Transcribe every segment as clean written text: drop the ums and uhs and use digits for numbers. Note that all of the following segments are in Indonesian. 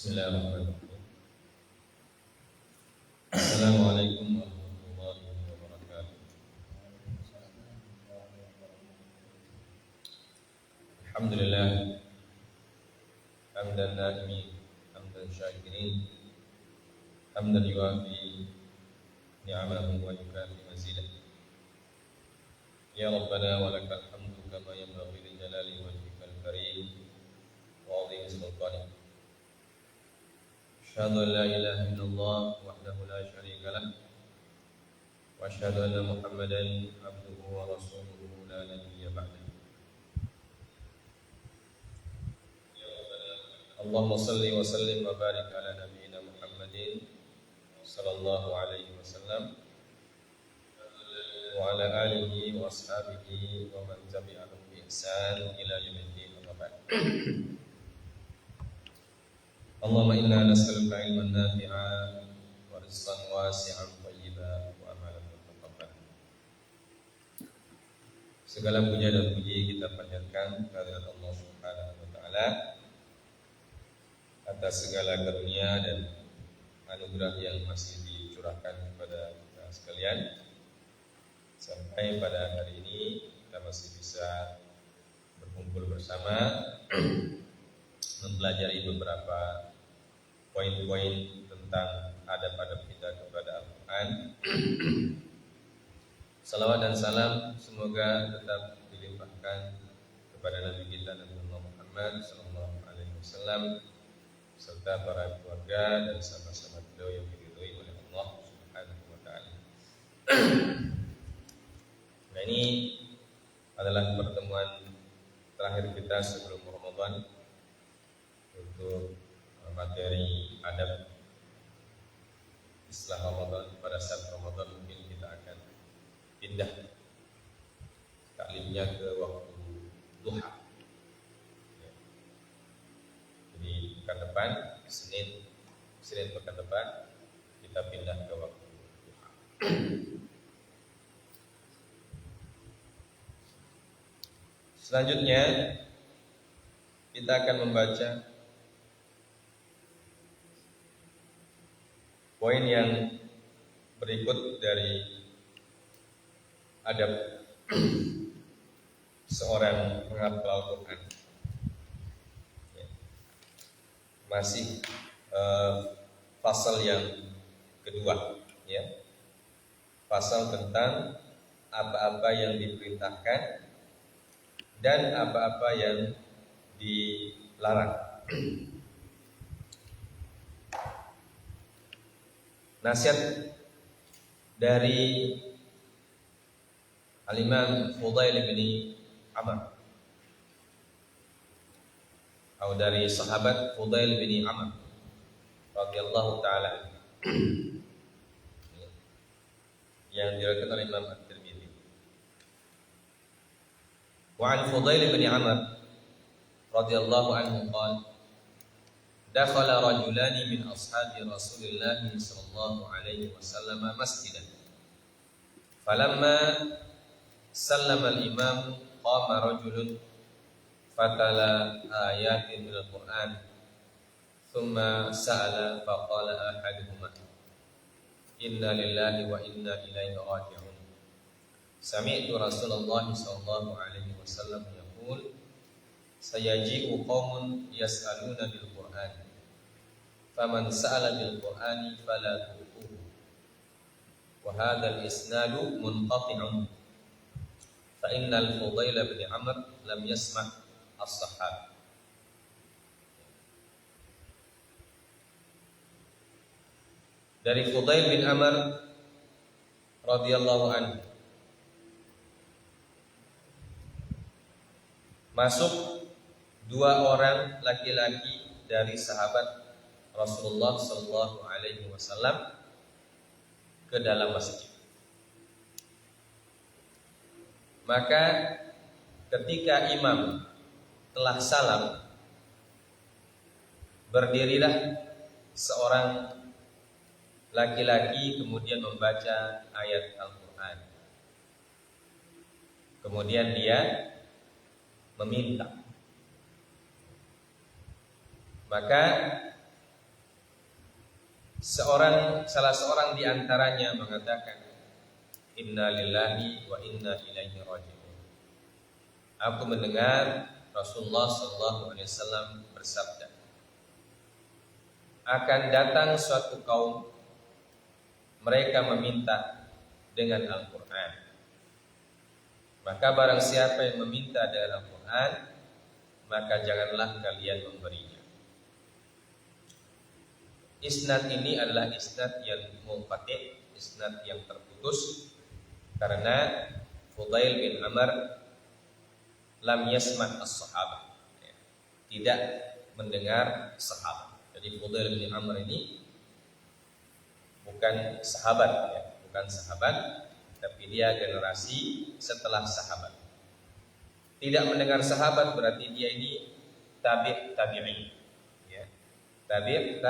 Bismillahirrahmanirrahim. Assalamualaikum warahmatullahi wabarakatuh. Alhamdulillah, hamdan na'imin, hamdan syakirin, hamdan yuafi ni'amahu wa yukafi mazidah. Ya Rabbana wa lakal hamdu kama yanbaghi li jalali wajhikal karim wa 'azimi sultanik. Asyhadu an la ilaha illallah wahdahu la syarika lah wa asyhadu anna Muhammadan abduhu wa rasuluhu la nabiyya ba'dahu. Allahumma salli wa sallim wa barik ala nabiyyina Muhammadin sallallahu alaihi wasallam wa ala alihi wa ashabihi wa man tabi'ahum bi ihsan ila yaumiddin. Amma ba'd. Allahumma inna nas'aluka ilman nafi'a wa rizqan wasi'an thayyiban wa amalan mutaqabbalan. Segala puja dan puji kita panjatkan kehadirat Allah Subhanahu wa taala atas segala karunia dan anugerah yang masih dicurahkan kepada kita sekalian. Sampai pada hari ini kita masih bisa berkumpul bersama mempelajari beberapa poin-poin tentang adab-adab kita kepada Al-Quran. Salawat dan salam semoga tetap dilimpahkan kepada Nabi kita Nabi Muhammad sallallahu alaihi wasallam serta para keluarga dan sahabat-sahabat beliau yang diridhoi oleh Allah Subhanahu wa taala. Nah, ini adalah pertemuan terakhir kita sebelum Ramadan untuk materi adab setelah Ramadan. Pada saat Ramadan mungkin kita akan pindah taklimnya ke waktu duha. Jadi pekan depan Senin pekan depan kita pindah ke waktu duha. Selanjutnya kita akan membaca poin yang berikut dari adab seorang penghafal Al-Quran. Masih pasal yang kedua, ya, pasal tentang apa-apa yang diperintahkan dan apa-apa yang dilarang. Nasihat dari Al-Imam Fudail bin Amr, atau dari sahabat Fudail bin Amr radhiyallahu taala yang diriwayatkan oleh Imam At-Tirmidzi. Wa an Fudail bin Amr radhiyallahu anhu qala dakhala rajulani min ashabi Rasulillah sallallahu alaihi wasallam masjidan. Falamma sallama al-imam qama rajulun fatala ayatin min al-Qur'an thumma sa'ala faqala ahaduhuma inna lillahi wa inna ilaihi raji'un. Sami'tu Rasulullah sallallahu alaihi wasallam yaqul sayaji'u qaumun yas'aluna bil Qur'an faman sa'ala bil Qur'ani fala tu'tuhu. Wa hadzal isnadu munqati'un fa innal Fudail bin Amr lam yasma' as-sahab. Dari Fudail bin Amr radhiyallahu anhu, masuk dua orang laki-laki dari sahabat Rasulullah sallallahu alaihi wasallam ke dalam masjid. Maka ketika imam telah salam, berdirilah seorang laki-laki kemudian membaca ayat Al-Quran. Kemudian dia meminta. Maka salah seorang di antaranya mengatakan, Inna lillahi wa inna ilaihi raji'un. Aku mendengar Rasulullah SAW bersabda, akan datang suatu kaum, mereka meminta dengan Al-Quran. Maka barang siapa yang meminta dengan Al-Quran, maka janganlah kalian memberinya. Isnad ini adalah isnad yang munqati', isnad yang terputus, karena Fudail bin Amr lam yasma' as-sahabah, tidak mendengar sahabat. Jadi Fudail bin Amr ini bukan sahabat, ya, bukan sahabat, tapi dia generasi setelah sahabat. Tidak mendengar sahabat berarti dia ini tabi'in, ya. Tabi'in.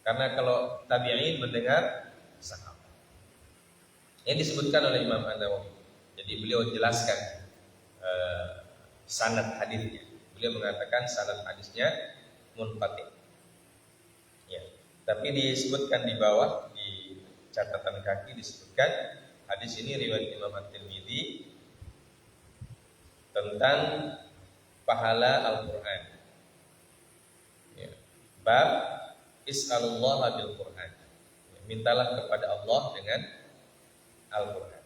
Karena kalau tabi'in mendengar sahabat. Yang disebutkan oleh Imam An-Nawawi. Jadi beliau jelaskan sanad hadisnya. Beliau mengatakan sanad hadisnya munqati'. Ya. Tapi disebutkan di bawah di catatan kaki disebutkan hadis ini riwayat Imam At-Tirmidzi tentang pahala Al-Qur'an. Ya. Bab Is'alullaha bil Qur'an. Ya, mintalah kepada Allah dengan Al-Qur'an.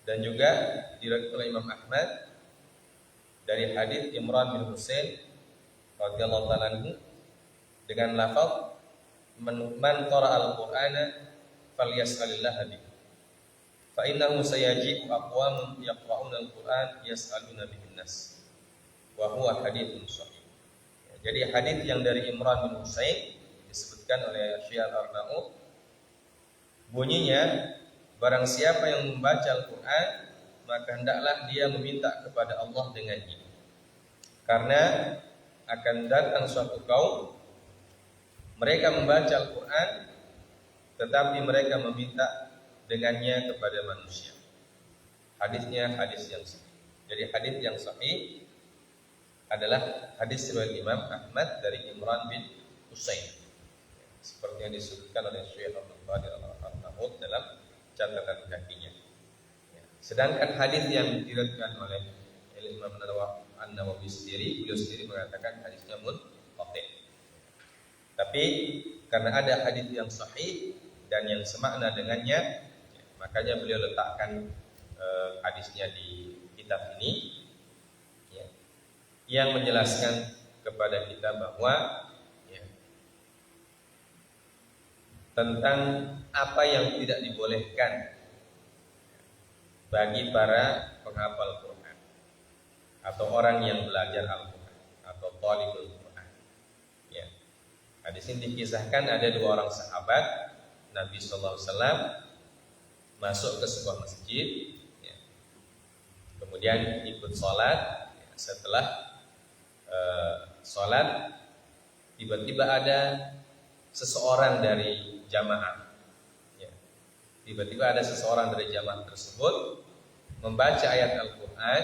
Dan juga diriwayatkan oleh Imam Ahmad dari hadis Imran bin Husain radhiyallahu ta'ala anhu dengan lafaz man qara'a al-Qur'ana falyas'alillah bihi fa innahu sayaji'u aqwamun yaqra'una al-Qur'an yas'aluna bihin nas wa huwa haditsun sahih. Jadi hadis yang dari Imran bin Husain disebutkan oleh Syekh Al-Arnaud, bunyinya, barang siapa yang membaca Al-Quran, maka hendaklah dia meminta kepada Allah dengannya. Karena akan datang suatu kaum, mereka membaca Al-Quran, tetapi mereka meminta dengannya kepada manusia. Hadisnya hadis yang sahih. Jadi hadis yang sahih adalah hadis riwayat Imam Ahmad dari Imran bin Husain, seperti yang disebutkan oleh Syekh Al-Arnaud dalam catatan kakinya. Sedangkan hadis yang diriwayatkan oleh Imam An-Nawawi sendiri, beliau sendiri mengatakan hadisnya munqati'. Tapi karena ada hadis yang sahih dan yang semakna dengannya, makanya beliau letakkan hadisnya di kitab ini, yang menjelaskan kepada kita bahwa tentang apa yang tidak dibolehkan bagi para penghafal Quran atau orang yang belajar Al-Quran atau talibul Quran. Ya. Hadis ini dikisahkan ada dua orang sahabat Nabi SAW masuk ke sebuah masjid, kemudian ikut sholat. Setelah sholat, tiba-tiba ada seseorang dari jamaah, tiba-tiba ada seseorang dari jamaah tersebut membaca ayat Al-Quran,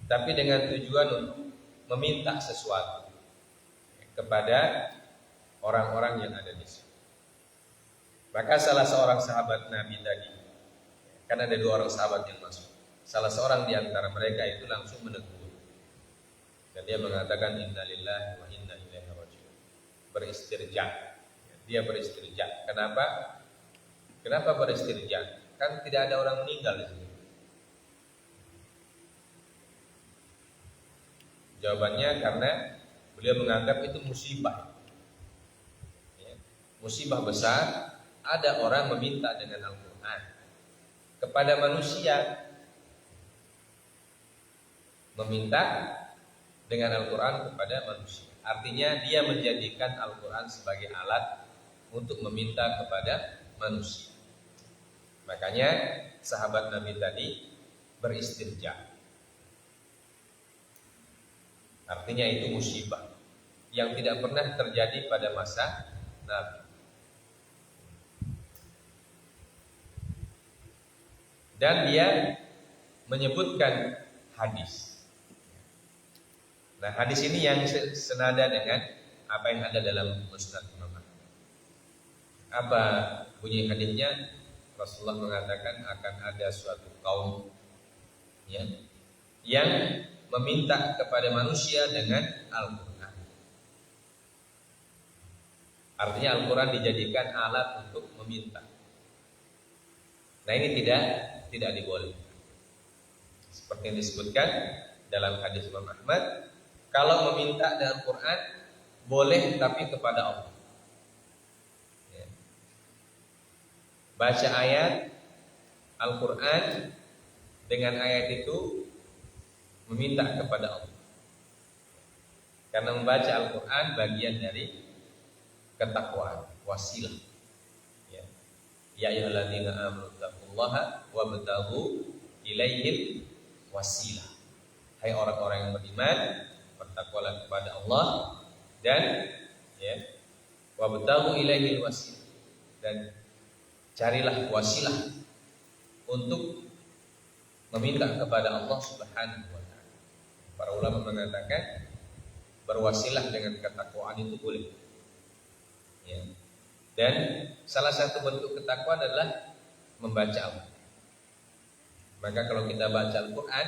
tapi dengan tujuan untuk meminta sesuatu kepada orang-orang yang ada di situ. Maka salah seorang sahabat Nabi tadi, kan ada dua orang sahabat yang masuk, salah seorang di antara mereka itu langsung menegur. Dan dia mengatakan inna lillahi wa inna ilaihi raji'un. Beristirja. Dia beristirja. Kenapa? Kenapa beristirja? Kan tidak ada orang meninggal di sini. Jawabannya karena beliau menganggap itu musibah. Musibah besar. Ada orang meminta dengan Al-Quran kepada manusia, meminta dengan Al-Quran kepada manusia. Artinya dia menjadikan Al-Quran sebagai alat untuk meminta kepada manusia. Makanya sahabat Nabi tadi beristirja. Artinya itu musibah yang tidak pernah terjadi pada masa Nabi. Dan dia menyebutkan hadis. Nah, hadis ini yang senada dengan apa yang ada dalam Musnad Imam Ahmad. Apa bunyi hadisnya? Rasulullah mengatakan akan ada suatu kaum ya, yang meminta kepada manusia dengan Al-Quran. Artinya Al-Quran dijadikan alat untuk meminta. Nah ini tidak dibolehkan. Seperti yang disebutkan dalam hadis Imam Ahmad, kalau meminta dengan Quran boleh tapi kepada Allah. Ya. Baca ayat Al-Quran dengan ayat itu meminta kepada Allah. Karena membaca Al-Quran bagian dari ketakwaan, wasilah. Ya ayyuhalladzina amanu taqullaha wabtaghu ilaihil wasilah. Hai orang-orang yang beriman, bertakwalah kepada Allah dan ya, wabtaghu ilaihil wasilah, dan carilah wasilah untuk meminta kepada Allah Subhanahu wa taala. Para ulama mengatakan berwasilah dengan ketakwaan itu boleh. Ya. Dan salah satu bentuk ketakwaan adalah membaca Al-Quran. Maka kalau kita baca Al-Quran,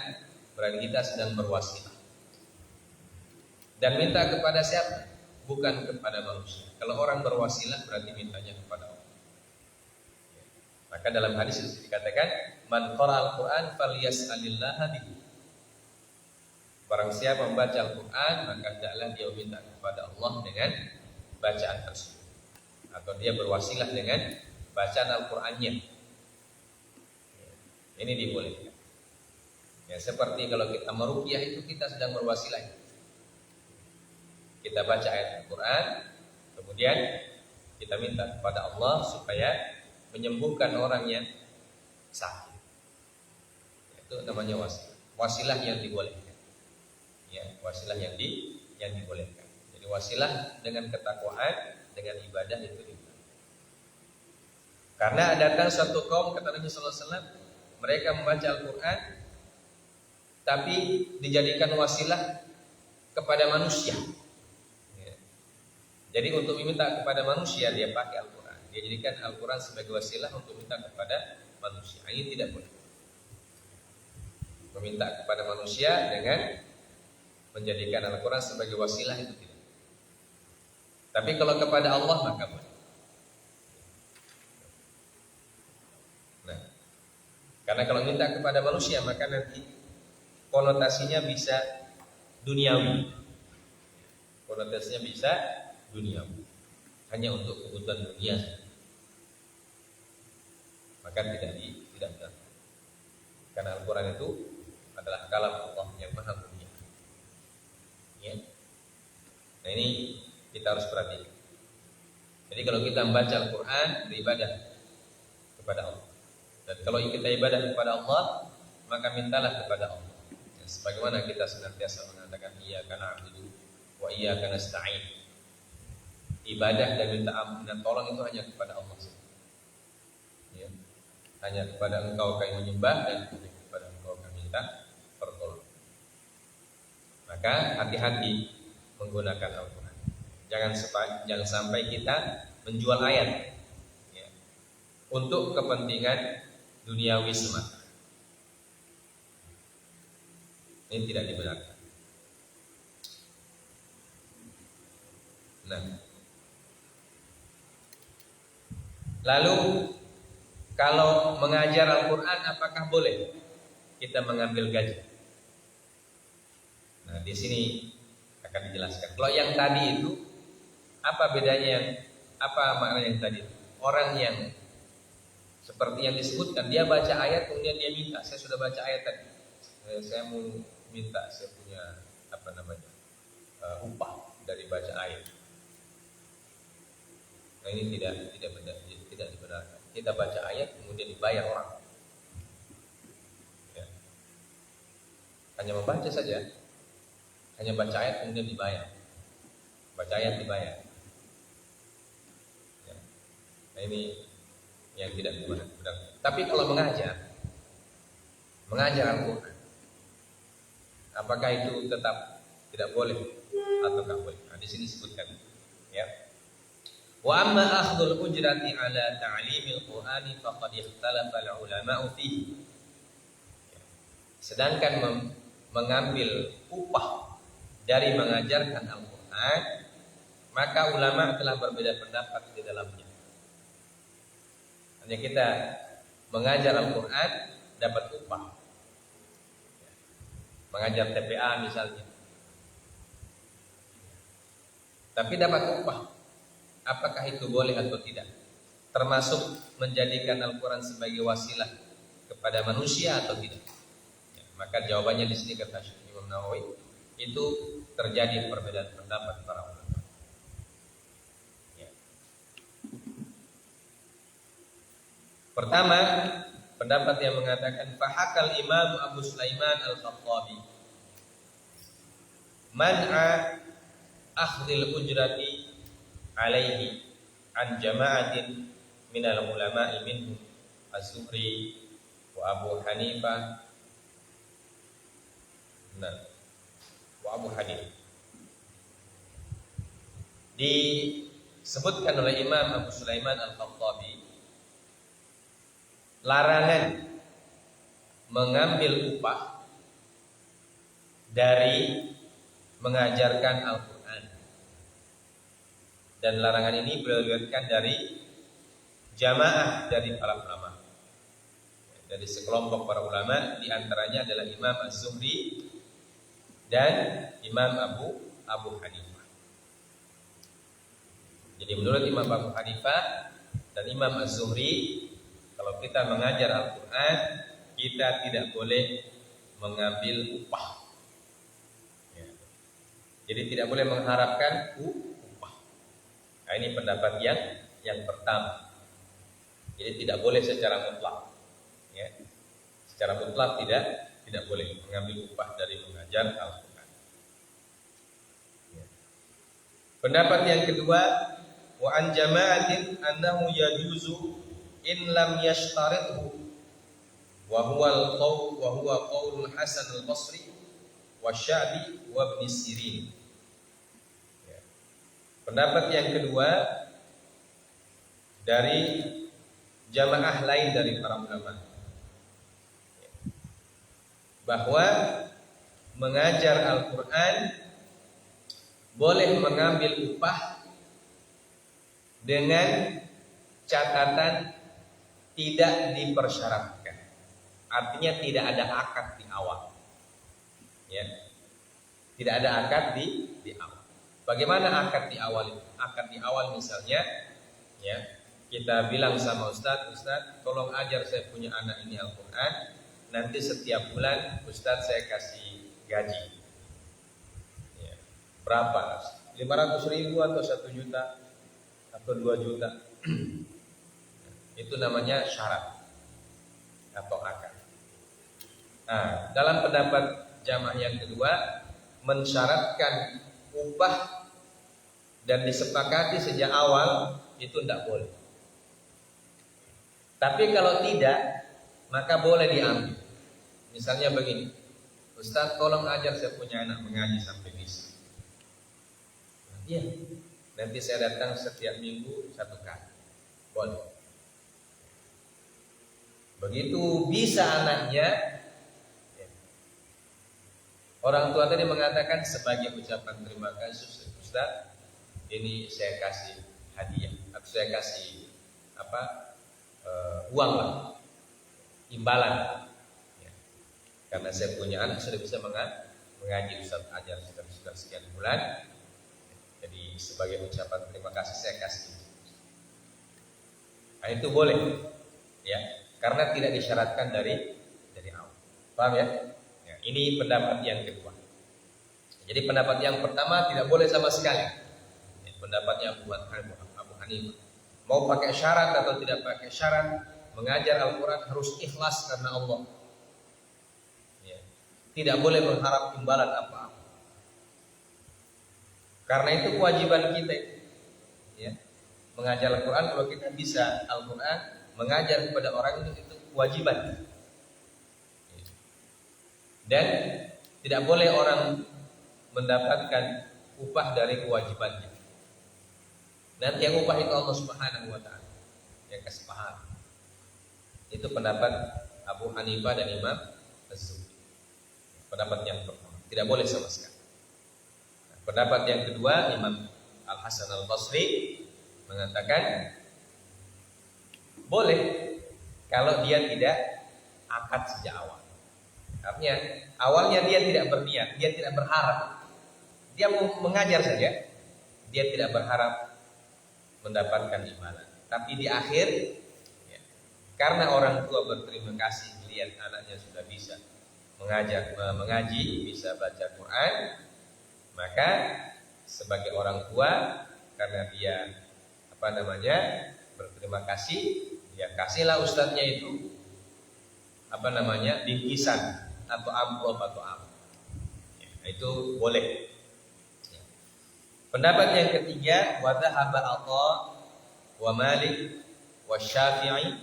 berarti kita sedang berwasilah. Dan minta kepada siapa? Bukan kepada manusia. Kalau orang berwasilah berarti mintanya kepada Allah. Maka dalam hadis itu dikatakan, man qara al-Quran falyas'alillaha bihi. Barang siapa membaca Al-Quran, maka hendaklah dia minta kepada Allah dengan bacaan tersebut, atau dia berwasilah dengan bacaan Al-Qurannya. Ini dibolehkan. Ya, seperti kalau kita meruqyah itu kita sedang berwasilah. Kita baca ayat Al-Quran, kemudian kita minta kepada Allah supaya menyembuhkan orang yang sakit. Itu namanya wasilah. Wasilah yang dibolehkan. Ya, wasilah yang dibolehkan. Jadi wasilah dengan ketakwaan, dengan ibadah itu dibolehkan. Karena datang suatu kaum, kata Nabi sallallahu alaihi wasallam, mereka membaca Al-Quran tapi dijadikan wasilah kepada manusia. Ya. Jadi untuk meminta kepada manusia dia pakai Al-Quran. Dia jadikan Al-Quran sebagai wasilah untuk minta kepada manusia. Ini tidak boleh. Meminta kepada manusia dengan menjadikan Al-Quran sebagai wasilah itu tidak. Tapi kalau kepada Allah maka boleh. Nah, karena kalau minta kepada manusia maka nanti konotasinya bisa duniawi. Konotasinya bisa duniawi. Hanya untuk kebutuhan dunia. Maka tidak benar. Karena Al-Quran itu adalah kalam Allah yang maha mulia. Ya. Nah ini kita harus perhatikan. Jadi kalau kita membaca Al-Quran, beribadah kepada Allah. Dan kalau kita ibadah kepada Allah, maka mintalah kepada Allah. Ya, sebagaimana kita senantiasa mengatakan iyyaka na'budu wa iyyaka nasta'in. Ibadah dan minta ampun dan tolong itu hanya kepada Allah. Ya. Hanya kepada Engkau kami menyembah dan hanya kepada Engkau kami minta pertolongan. Maka hati-hati menggunakan Al-Quran. Jangan sampai kita menjual ayat ya, untuk kepentingan duniawi semata. Ini tidak dibenarkan. Nah, lalu kalau mengajar Al-Quran apakah boleh kita mengambil gaji? Nah, di sini akan dijelaskan. Kalau yang tadi itu apa bedanya? Apa makna yang tadi? Orang yang seperti yang disebutkan, dia baca ayat kemudian dia minta, saya sudah baca ayat tadi, saya mau minta saya punya upah dari baca ayat. Nah ini tidak benar, tidak dibenarkan. Kita baca ayat kemudian dibayar orang. Ya. Hanya membaca saja, hanya baca ayat kemudian dibayar. Baca ayat dibayar. Ya. Nah ini yang tidak benar. Tapi kalau mengajar Al-Quran, apakah itu tetap tidak boleh atau tidak boleh? Nah, di sini disebutkan Wa amma akhdhul ujrati ala ta'limil Qur'ani faqad ikhtalafa al-ulama'u fihi. Sedangkan mengambil upah dari mengajarkan Al-Qur'an, maka ulama telah berbeda pendapat di dalamnya. Hanya kita mengajar Al-Qur'an dapat upah. Mengajar TPA misalnya. Tapi dapat upah. Apakah itu boleh atau tidak? Termasuk menjadikan Al-Quran sebagai wasilah kepada manusia atau tidak? Ya, maka jawabannya di sini kata Syekh Imam Nawawi, itu terjadi perbedaan pendapat para ulama. Ya. Pertama, pendapat yang mengatakan fahakal Imam Abu Sulaiman Al-Khattabi man'a akhdhil ujrati alaihi an jama'atin minal ulama'i minhum Az-Zuhri wa Abu Hanifah wa Abu Hanifah. Disebutkan oleh Imam Abu Sulaiman Al-Khattabi larangan mengambil upah dari mengajarkan Al-Quran. Dan larangan ini berdasarkan dari jamaah dari para ulama. Dari sekelompok para ulama, di antaranya adalah Imam Az-Zuhri dan Imam Abu Hanifah. Jadi menurut Imam Abu Hanifah dan Imam Az-Zuhri, kalau kita mengajar Al-Quran, kita tidak boleh mengambil upah. Ya. Jadi tidak boleh mengharapkan upah. Nah, ini pendapat yang pertama. Jadi tidak boleh secara mutlak. Ya. Secara mutlak tidak boleh mengambil upah dari mengajar Al-Quran. Ya. Pendapat yang kedua, wa an jama'atin annahu yajuzu in lam yashtarithu wa huwa qaulul Hasan al-Basri wa Sya'bi wa Ibn Sirin. Ya. Pendapat yang kedua dari jamaah lain dari para ulama, ya, bahwa mengajar Al-Quran boleh mengambil upah dengan catatan tidak dipersyaratkan. Artinya tidak ada akad di awal. Ya. Tidak ada akad di awal. Bagaimana akad di awal itu? Akad di awal misalnya, ya, kita bilang sama Ustadz, tolong ajar saya punya anak ini Al-Quran. Nanti setiap bulan Ustadz saya kasih gaji. Ya. Berapa? 500.000 atau 1 juta atau 2 juta. Itu namanya syarat atau akad. Nah, dalam pendapat jamaah yang kedua, mensyaratkan upah dan disepakati sejak awal itu tidak boleh. Tapi kalau tidak, maka boleh diambil. Misalnya begini, Ustaz tolong ajar saya punya anak mengaji sampai bisa. Iya, nanti saya datang setiap minggu 1 kali. Boleh. Begitu bisa anaknya, orang tua tadi mengatakan sebagai ucapan terima kasih Ustaz, ini saya kasih hadiah atau saya kasih uang lah, imbalan, ya. Karena saya punya anak sudah bisa mengaji Ustaz ajar sudah sekian bulan, jadi sebagai ucapan terima kasih saya kasih. Nah, itu boleh, ya, karena tidak disyaratkan dari awal. Paham ya? Ya, ini pendapat yang kedua. Jadi pendapat yang pertama tidak boleh sama sekali. Ya, pendapatnya Abu Hanifah. Mau pakai syarat atau tidak pakai syarat, mengajar Al-Quran harus ikhlas karena Allah. Ya. Tidak boleh mengharap imbalan apa-apa. Karena itu kewajiban kita, ya, mengajar Al-Quran. Kalau kita bisa Al-Quran, mengajar kepada orang itu kewajiban. Dan tidak boleh orang mendapatkan upah dari kewajibannya. Nanti yang upah itu Allah Subhanahu wa taala yang kasih pahala. Itu pendapat Abu Hanifah dan Imam Az-Zuhri. Pendapat yang pertama, tidak boleh sama sekali. Pendapat yang kedua, Imam Al-Hasan Al-Basri mengatakan boleh kalau dia tidak akad sejak awal. Artinya awalnya dia tidak berniat, dia tidak berharap. Dia mau mengajar saja, dia tidak berharap mendapatkan imbalan. Tapi di akhir, ya, karena orang tua berterima kasih melihat anaknya sudah bisa mengaji, bisa baca Quran, maka sebagai orang tua, karena dia berterima kasih, ya kasihlah ustadznya itu bingkisan atau amplop atau apa. Ya, itu boleh. Ya. Pendapat yang ketiga, wa dhahaba Atha wa Malik wa Syafi'i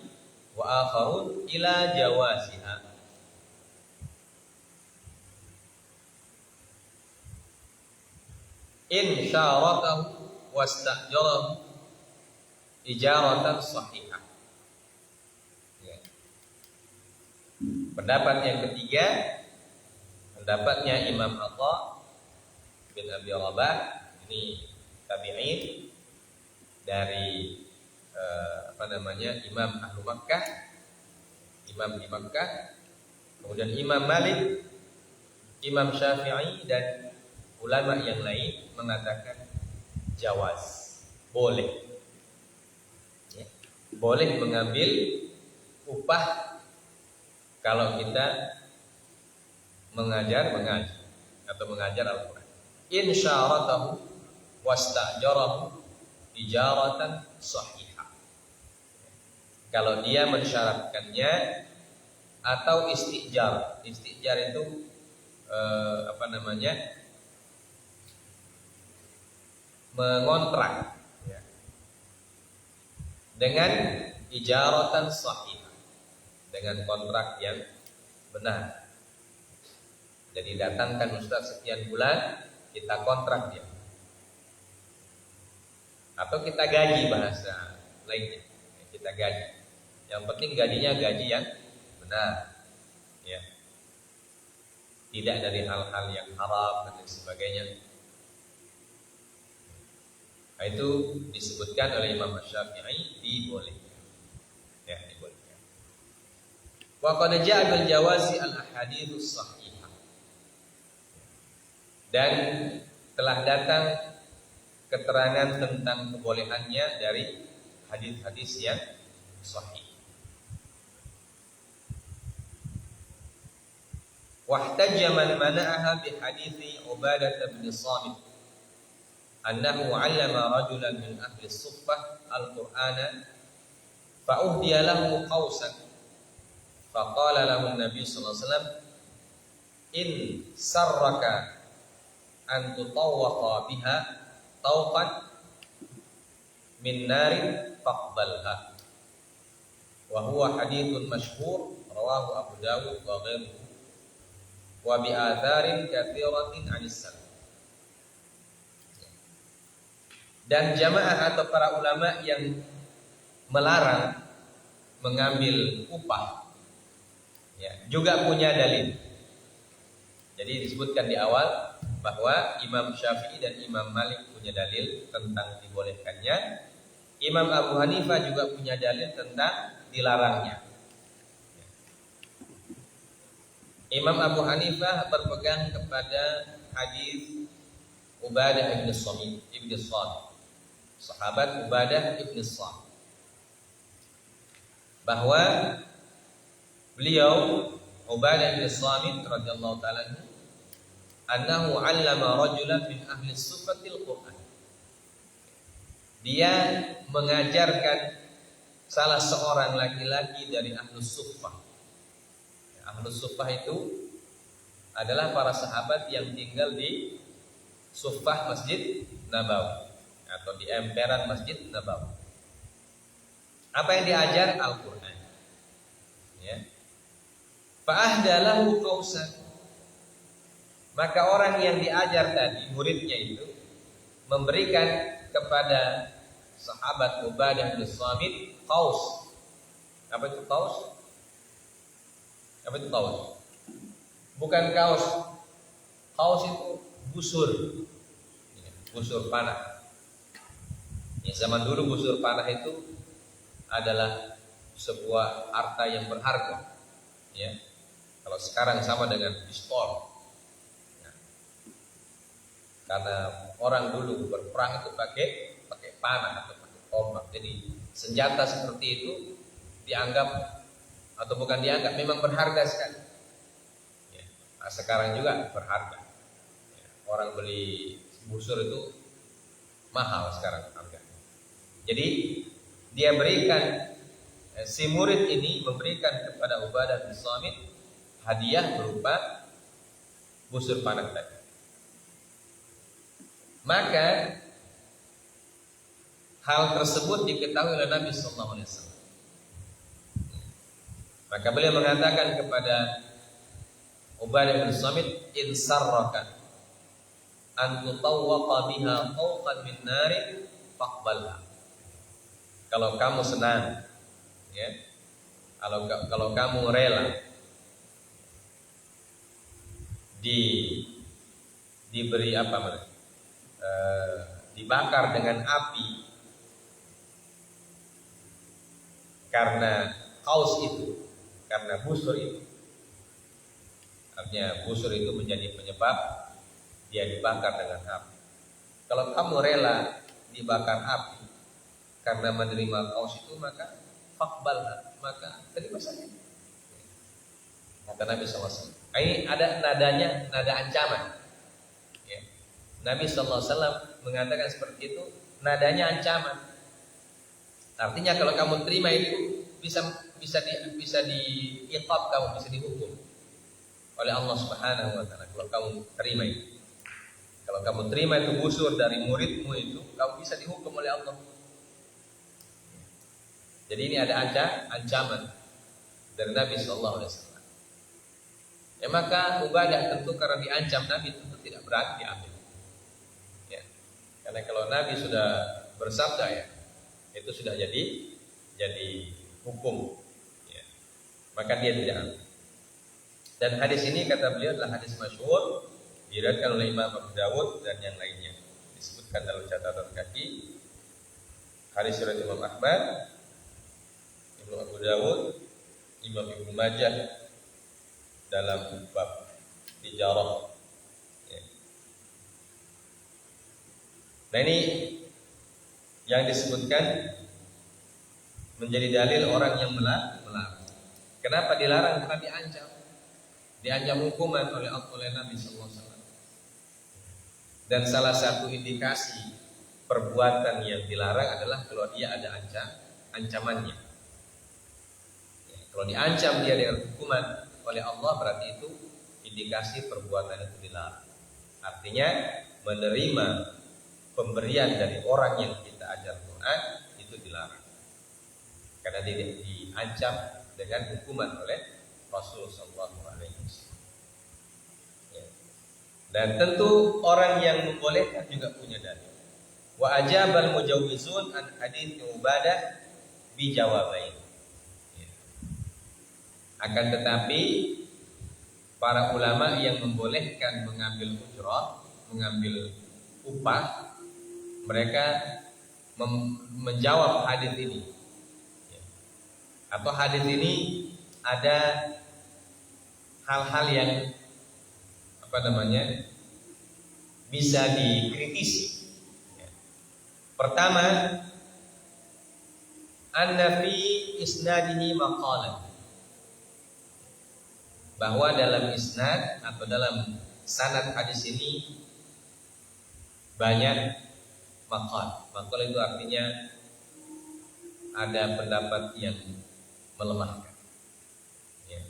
wa akharun ila jawaziha. In syaratahu wastajarahu ijaratan sahihah. Ya. Pendapat yang ketiga, pendapatnya Imam Atha bin Abi Rabah, ini tabi'in dari Imam Ahlu Makkah, Imam di Makkah, kemudian Imam Malik, Imam Syafi'i dan ulama yang lain mengatakan jawaz, boleh, ya, boleh mengambil upah kalau kita mengajar mengaji atau mengajar Al-Quran. In syaratahu wastajarahu ijaratan sahihah. Kalau dia mensyaratkannya atau istijar. Istijar itu mengontrak, ya, dengan ijaratan sahihah, dengan kontrak yang benar. Jadi datangkan ustaz sekian bulan, kita kontrak dia, atau kita gaji, bahasa lainnya kita gaji. Yang penting gajinya gaji yang benar, ya, tidak dari hal-hal yang haram dan sebagainya. Nah, itu disebutkan oleh Imam Syafi'i dibolehkan, ya, dibolehkan. Wa qad ja'a bil jawazi al ahadits sahihah. Dan telah datang keterangan tentang kebolehannya dari hadis-hadis yang sahih. Wahtajja man mana'aha bi hadithi Ubadah bin Samit annahu 'allama rajulan min ahli as-suffah al-Qur'ana fa uhdiya lahu qausan fa qala lahu an-nabi sallallahu alaihi wasallam in sarraka an tutawwaqa biha tawqan min narin faqbalha wa huwa hadithun masyhur rawahu Abu Dawud wa ghairuhu wa bi atharin katsiratin 'anis salaf. Dan jamaah atau para ulama yang melarang mengambil upah, ya, juga punya dalil. Jadi disebutkan di awal bahwa Imam Syafi'i dan Imam Malik punya dalil tentang dibolehkannya. Imam Abu Hanifah juga punya dalil tentang dilarangnya. Imam Abu Hanifah berpegang kepada hadis Ubadah bin Samit, sahabat Ubadah bin Samit, bahwa beliau Ubadah bin Samit radhiyallahu ta'ala annahu 'allama rajulan min ahli suffatil Qur'an. Dia mengajarkan salah seorang laki-laki dari ahlus suffah. Ahlus suffah itu adalah para sahabat yang tinggal di suffah Masjid Nabawi atau di emperan Masjid Nabawi. Apa yang diajar? Al-Quran, ya. Fa'ahdalahu qausan, maka orang yang diajar tadi, muridnya itu, memberikan kepada sahabat Ubadah bin Samit qaus. Apa itu qaus? Apa itu qaus? Bukan kaos. Kaos itu busur. Busur panah. Ya, zaman dulu busur panah itu adalah sebuah harta yang berharga. Ya. Kalau sekarang sama dengan pistol. Nah, karena orang dulu berperang itu pakai panah atau pakai tombak. Jadi senjata seperti itu dianggap atau bukan dianggap, memang berharga sekali. Ya. Nah, sekarang juga berharga. Ya. Orang beli busur itu mahal sekarang harganya. Jadi dia berikan, si murid ini memberikan kepada Ubadah bin Samit hadiah berupa busur panah tadi. Maka hal tersebut diketahui oleh Nabi Sallallahu Alaihi Wasallam. Maka beliau mengatakan kepada Ubadah bin Samit, in sarraka an tutawwaqa biha tawqan min nari faqbalha. Kalau kamu senang, ya, kalau kamu rela diberi dibakar dengan api karena kaos itu, karena busur itu. Artinya busur itu menjadi penyebab dia dibakar dengan api. Kalau kamu rela dibakar api karena menerima kaos itu, maka faqbalha, maka terima saja. Kata Nabi SAW. Ini ada nadanya, nada ancaman. Ya. Nabi SAW mengatakan seperti itu, nadanya ancaman. Artinya kalau kamu terima itu bisa diiqab, kamu bisa dihukum oleh Allah Subhanahu wa taala. Kalau kamu terima itu. Kalau kamu terima itu busur dari muridmu itu, kamu bisa dihukum oleh Allah. Jadi ini ada ancaman dari Nabi sallallahu alaihi wasallam. Ya, maka Ubadah tentu karena diancam Nabi tentu tidak berani diambil. Ya. Karena kalau Nabi sudah bersabda, ya, itu sudah jadi hukum. Ya. Maka dia tidak ambil. Dan hadis ini kata beliau adalah hadis masyhur, diriwayatkan oleh Imam Abu Dawud dan yang lainnya. Disebutkan dalam catatan kaki. Hadis riwayat Imam Ahmad, Imam Abu Dawud, Imam Ibnu Majah dalam bab tijarah. Ya. Nah, ini yang disebutkan menjadi dalil orang yang melarang. Kenapa dilarang? Karena diancam hukuman oleh Nabi sallallahu alaihi wasallam. Dan salah satu indikasi perbuatan yang dilarang adalah kalau dia ada ancamannya. Ya, kalau diancam dia dengan hukuman oleh Allah, berarti itu indikasi perbuatan itu dilarang. Artinya menerima pemberian dari orang yang kita ajar Quran itu dilarang. Karena dia diancam dengan hukuman oleh Rasul sallallahu alaihi wasallam. Ya. Dan tentu orang yang membolehkan juga punya dalil. Wa ajabal mujawwizun an hadits Ubadah bi jawabain. Ya. Akan tetapi para ulama yang membolehkan mengambil ujrah, mengambil upah, mereka menjawab hadis ini. Ya. Atau hadis ini ada hal-hal yang bisa dikritisi. Ya. Pertama, anna fi isnadihi maqalan, bahwa dalam isnad atau dalam sanad hadis ini banyak maqal. Maqal itu artinya ada pendapat yang melemahkan. Ya.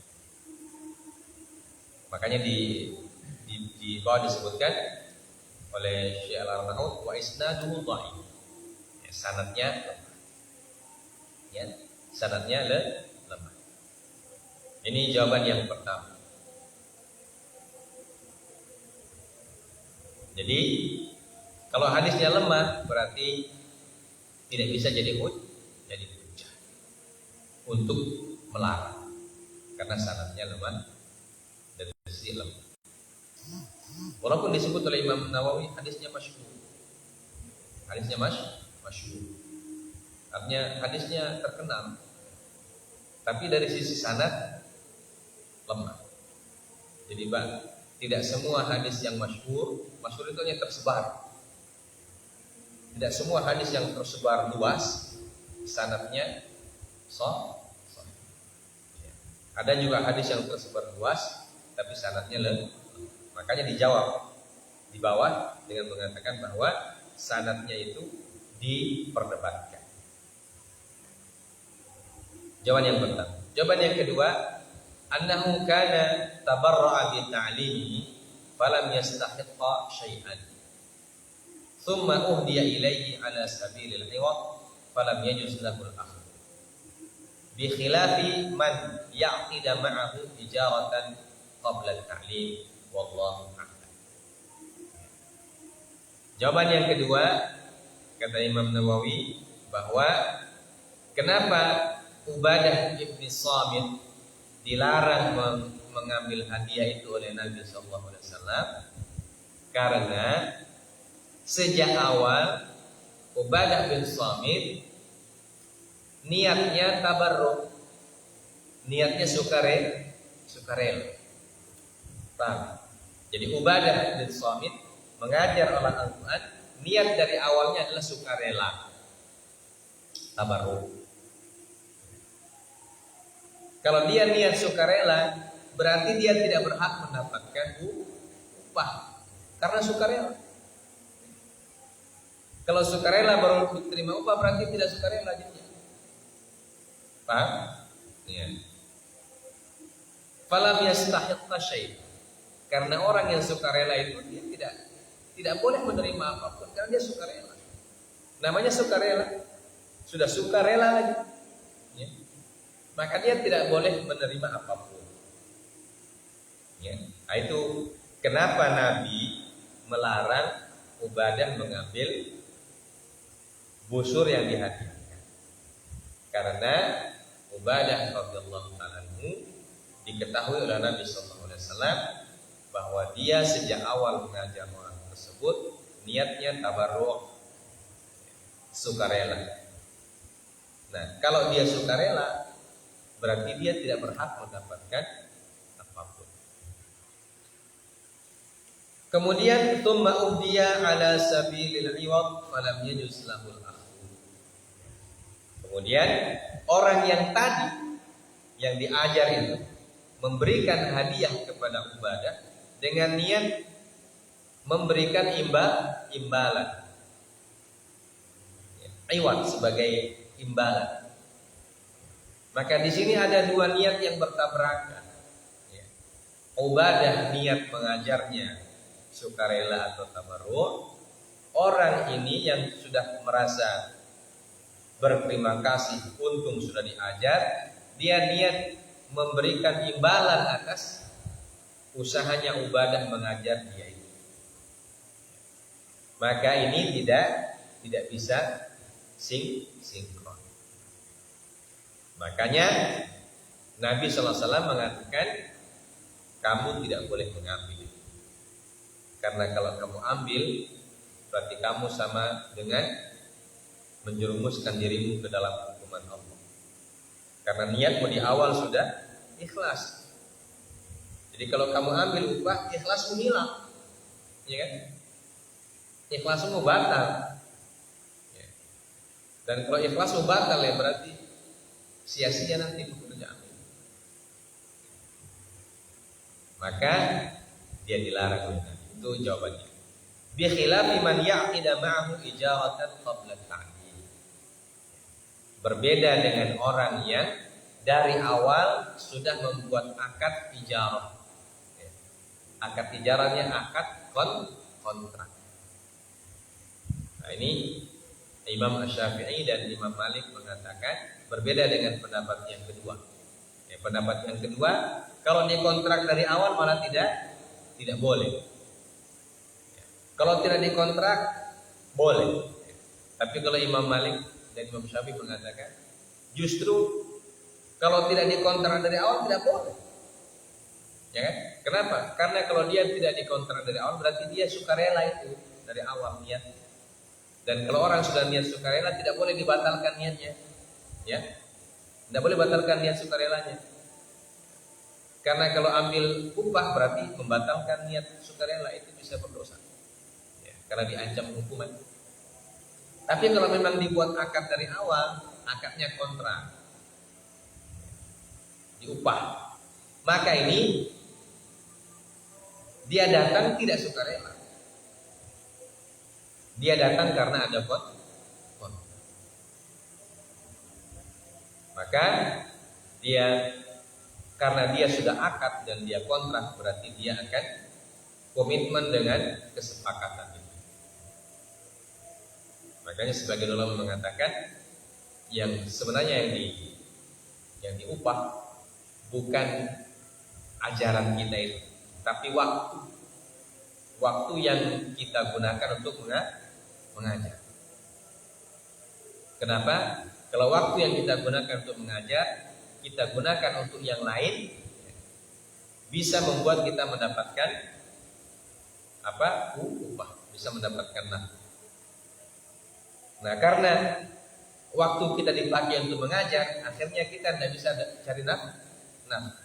Makanya di bawah disebutkan oleh Syekh Al-Arnaud wa isnaduhu dhaif. Ya, sanadnya lemah. Ya, sanadnya lemah. Ini jawaban yang pertama. Jadi kalau hadisnya lemah berarti tidak bisa jadi hujjah untuk melarang karena sanadnya lemah dan sisi lemah. Walaupun disebut oleh Imam Nawawi hadisnya masyhur. Hadisnya masyhur. Artinya hadisnya terkenal. Tapi dari sisi sanad lemah. Jadi tidak semua hadis yang masyhur itu hanya tersebar. Tidak semua hadis yang tersebar luas sanadnya sahih. Ada juga hadis yang tersebar luas tapi sanadnya lemah. Makanya dijawab di bawah dengan mengatakan bahwa sanadnya itu diperdebatkan. Jawaban yang pertama. Jawaban yang kedua, annahu kana tabarra'a bi ta'limihi falam yastahiqqa syai'an. Thumma uhdiya ilaihi ala sabilil 'iwad falam yajuz lahu al-akhdh. Bi khilafi man ya'qida ma'ahu ijaratan qabla at-ta'lim wallahu a'lam. Jawaban yang kedua, kata Imam Nawawi, bahwa kenapa Ubadah bin Samit dilarang mengambil hadiah itu oleh Nabi sallallahu alaihi wasallam, karena sejak awal Ubadah bin Samit niatnya tabarruk, niatnya sukarela. Paham? Jadi Ubadah bin Samit mengajar orang Al-Quran, niat dari awalnya adalah sukarela, tabarruk. Kalau dia niat sukarela, berarti dia tidak berhak mendapatkan upah karena sukarela. Kalau sukarela baru diterima upah, berarti tidak sukarela jadinya. Paham? Ya. Falam yastahiqqa syai'. Karena orang yang sukarela itu dia tidak boleh menerima apapun karena dia sukarela. Namanya sukarela. Sudah sukarela lagi. Ya. Maka dia tidak boleh menerima apapun. Ya. Nah, itu kenapa Nabi melarang Ubadah mengambil busur yang dihadiahkan. Karena Ubadah radhiyallahu ta'ala anhu diketahui oleh Nabi sallallahu alaihi wasallam bahwa dia sejak awal mengajar orang tersebut niatnya tabarruk, sukarela. Nah, kalau dia sukarela berarti dia tidak berhak mendapatkan apapun. Kemudian tsumma uhdiya ala sabilil 'iwad falam yajuz lahul akhdhu. Kemudian orang yang tadi yang diajar itu memberikan hadiah kepada Ubadah dengan niat memberikan imbalan. Iwad sebagai imbalan. Maka di sini ada dua niat yang bertabrakan. Ubadah niat mengajarnya sukarela atau tabarruk. Orang ini yang sudah merasa berterima kasih, untung sudah diajar, dia niat memberikan imbalan atas usahanya Ubadah mengajar dia itu. Maka ini tidak bisa sinkron. Makanya Nabi SAW mengatakan kamu tidak boleh mengambil. Karena kalau kamu ambil berarti kamu sama dengan menjerumuskan dirimu ke dalam hukuman Allah. Karena niatmu di awal sudah ikhlas. Jadi kalau kamu ambil upah, ikhlasmu hilang, ya kan? Ikhlasmu batal. Ya. Dan kalau ikhlasmu batal ya berarti sia-sia nanti pekerjaan. Maka dia dilarang oleh Nabi. Itu jawabannya. Bi khilafi man ya'qida ma'ahu ijaratan qabla ta'dil. Berbeda dengan orang yang dari awal sudah membuat akad ijarah. Akad ijarahnya akad kontrak. Nah, ini Imam Asy-Syafi'i dan Imam Malik mengatakan berbeda dengan pendapat yang kedua. Pendapat yang kedua, kalau dikontrak dari awal malah tidak boleh. Kalau tidak dikontrak boleh. Tapi kalau Imam Malik Dan Imam Syafi'i mengatakan justru kalau tidak dikontrak dari awal tidak boleh. Ya kan? Kenapa? Karena kalau dia tidak dikontrak dari awal berarti dia sukarela itu dari awal niat. Dan kalau orang sudah niat sukarela tidak boleh dibatalkan niatnya. Ya. Tidak boleh batalkan niat sukarelanya. Karena kalau ambil upah berarti membatalkan niat sukarela, itu bisa berdosa. Ya, karena diancam hukuman. Tapi kalau memang dibuat akad dari awal, akadnya kontrak, diupah, maka ini dia datang tidak sukarela. Dia datang karena ada kontrak. Maka dia, karena dia sudah akad dan dia kontrak, berarti dia akan komitmen dengan kesepakatan itu. Makanya sebagian ulama mengatakan yang sebenarnya yang diupah bukan ajaran kita itu, tapi waktu yang kita gunakan untuk mengajar. Kenapa? Kalau waktu yang kita gunakan untuk mengajar, kita gunakan untuk yang lain, bisa membuat kita mendapatkan apa? Upah, bisa mendapatkan nafkah. Nah, karena waktu kita dipakai untuk mengajar, akhirnya kita tidak bisa cari nafkah. Nah,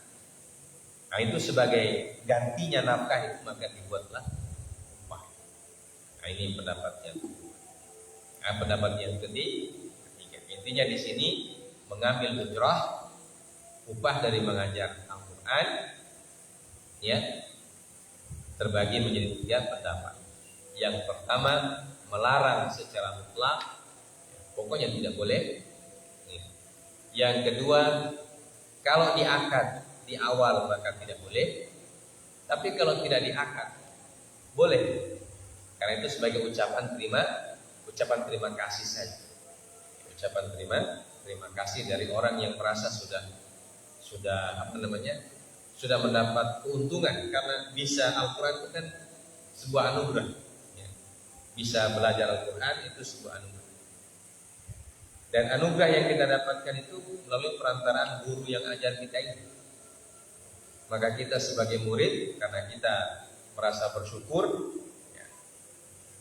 itu sebagai gantinya nafkah itu maka dibuatlah upah. Nah, ini pendapatnya. Nah, pendapat yang ketiga. Intinya di sini mengambil ujrah upah dari mengajar Al-Quran, ya, terbagi menjadi 3 pendapat. Yang pertama, melarang secara mutlak, pokoknya tidak boleh. Yang kedua, kalau diakad di awal maka tidak boleh. Tapi kalau tidak diakad boleh. Karena itu sebagai ucapan terima kasih saja. Ucapan terima kasih dari orang yang merasa sudah sudah mendapat keuntungan karena bisa Al-Quran itu kan sebuah anugerah, ya. Bisa belajar Al-Quran itu sebuah anugerah, dan anugerah yang kita dapatkan itu melalui perantaraan guru yang ajar kita ini. Maka kita sebagai murid, karena kita merasa bersyukur, ya,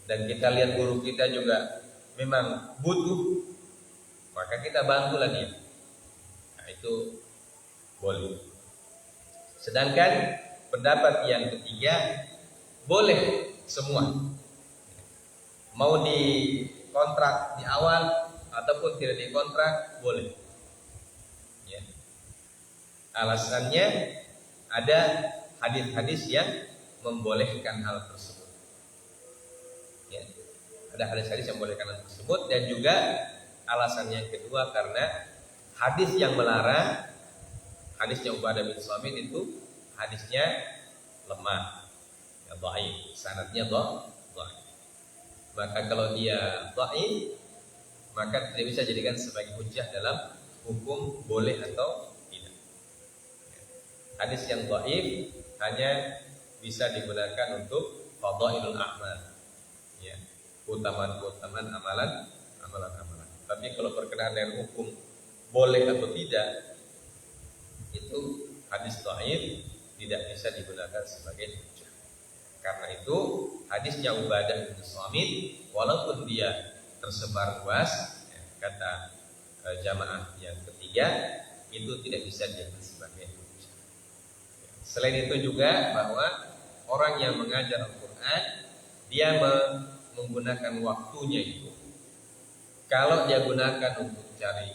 dan kita lihat guru kita juga memang butuh, maka kita bantulah dia. Nah, itu boleh. Sedangkan pendapat yang ketiga, boleh semua. Mau dikontrak di awal ataupun tidak dikontrak, boleh. Ya. Alasannya ada hadis-hadis yang membolehkan hal tersebut. Ya. Ada hadis-hadis yang membolehkan hal tersebut, dan juga alasan yang kedua karena hadis yang melarang, hadisnya Ubadah bin Samit itu hadisnya lemah, ya, dhaif, sanadnya dhaif. Maka kalau dia dhaif, maka tidak bisa jadikan sebagai hujjah dalam hukum boleh atau tidak. Hadis yang dhaif hanya bisa digunakan untuk fadhailul a'mal, ya, keutamaan amalan. Tapi kalau berkenaan dengan hukum boleh atau tidak, itu hadis dhaif tidak bisa digunakan sebagai hujjah. Karena itu hadisnya Ubadah bin Samit, walaupun dia tersebar luas, ya, kata jamaah yang ketiga, itu tidak bisa digunakan sebagai hujjah. Selain itu juga bahwa orang yang mengajar Al-Quran, dia menggunakan waktunya itu, kalau dia gunakan untuk cari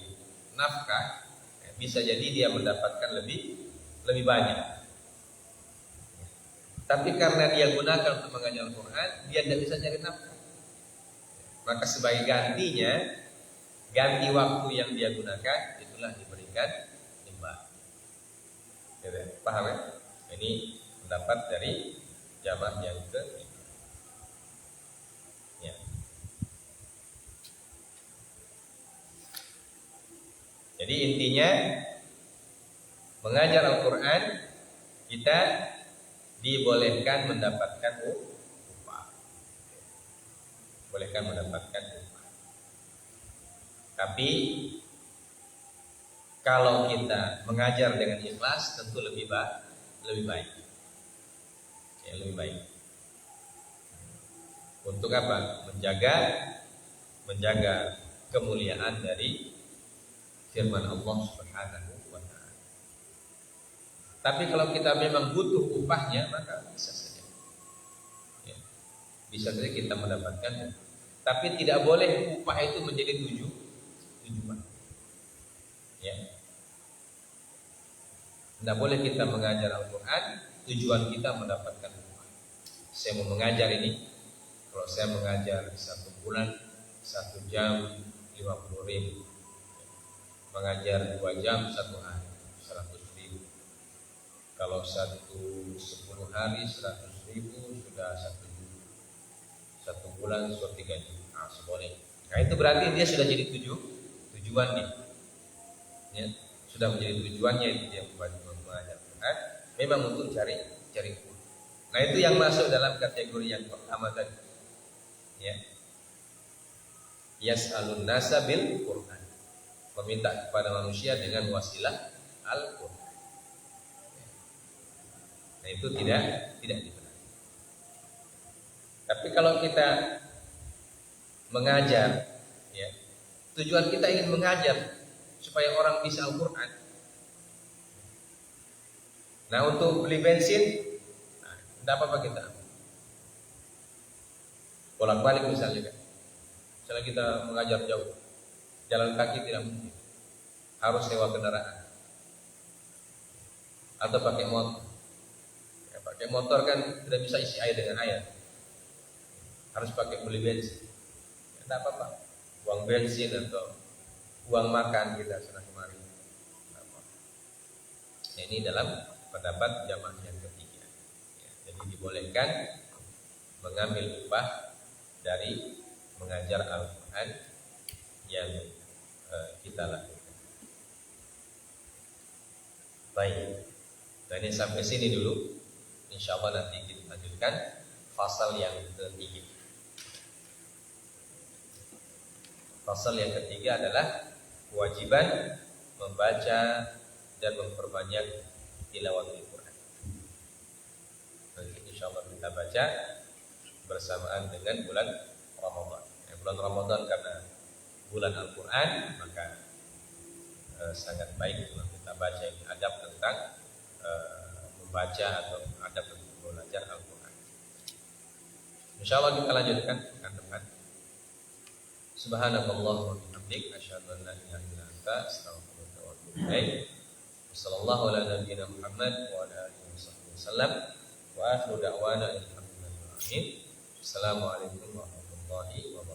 nafkah, bisa jadi dia mendapatkan lebih banyak. Tapi karena dia gunakan untuk mengajar Al-Quran, dia tidak bisa cari nafkah. Maka sebagai gantinya, ganti waktu yang dia gunakan, itulah diberikan imbalan. Paham ya? Ini pendapat dari jamaah yang ketiga. Ya. Jadi intinya mengajar Al-Quran, kita dibolehkan mendapatkan upah. Bolehkan mendapatkan upah. Tapi kalau kita mengajar dengan ikhlas tentu lebih baik. Ya, lebih baik. Untuk apa? Menjaga kemuliaan dari firman Allah Subhanahu wa taala. Tapi kalau kita memang butuh upahnya, maka bisa saja. Ya, bisa saja kita mendapatkan. Tapi tidak boleh upah itu menjadi tujuan. Ya. Tidak boleh kita mengajar Al-Quran tujuan kita mendapatkan upah. Saya mau mengajar ini, kalau saya mengajar 1 bulan 1 jam 50.000, mengajar 2 jam 1 hari 100.000. Kalau 10 hari 100.000 sudah 1 juta. 1 bulan 3 juta. Nah, seboleh. Nah, itu berarti dia sudah jadi tujuannya. Ya, sudah menjadi tujuannya itu dia mengajar Quran memang untuk cari uang. Nah, itu yang masuk dalam kategori yang pertama tadi. Ya. Yas'alun nasa bil Quran. Meminta kepada manusia dengan wasilah Al-Quran. Nah, itu tidak dibenarkan. Tapi kalau kita mengajar, ya, tujuan kita ingin mengajar supaya orang bisa Al-Quran. Nah, untuk beli bensin, tidak apa-apa kita bolak-balik misalnya kan. Misalnya kita mengajar jauh, jalan kaki tidak mungkin, harus sewa kendaraan atau pakai motor. Ya, pakai motor kan tidak bisa isi air dengan air, harus pakai beli bensin. Tidak apa-apa, uang bensin atau uang makan kita sana kemari. Nah, ini dalam pendapat jamaah yang ketiga. Ya, jadi dibolehkan mengambil upah dari mengajar Al-Quran yang kita lakukan. Baik, nah ini sampai sini dulu. Insya Allah nanti kita lanjutkan fasal yang ketiga. Fasal yang ketiga adalah kewajiban membaca dan memperbanyak tilawatul Quran. Nanti insya Allah kita baca bersamaan dengan bulan Ramadan. Bulan Ramadan karena bulan Al-Quran, maka sangat baik kalau kita baca ini adab tentang membaca atau adab tentang belajar Al-Quran. Insya Allah kita lanjutkan pekan depan. Subhanallah wa bihamdik, asyhadu an la ilaha illa anta, astaghfiruka wa atubu ilaik. Sallallahu ala nabiyyina Muhammad wa ala alihi wasallam. Wa akhiru da'wana alhamdulillahi. Assalamualaikum warahmatullahi wabarakatuh.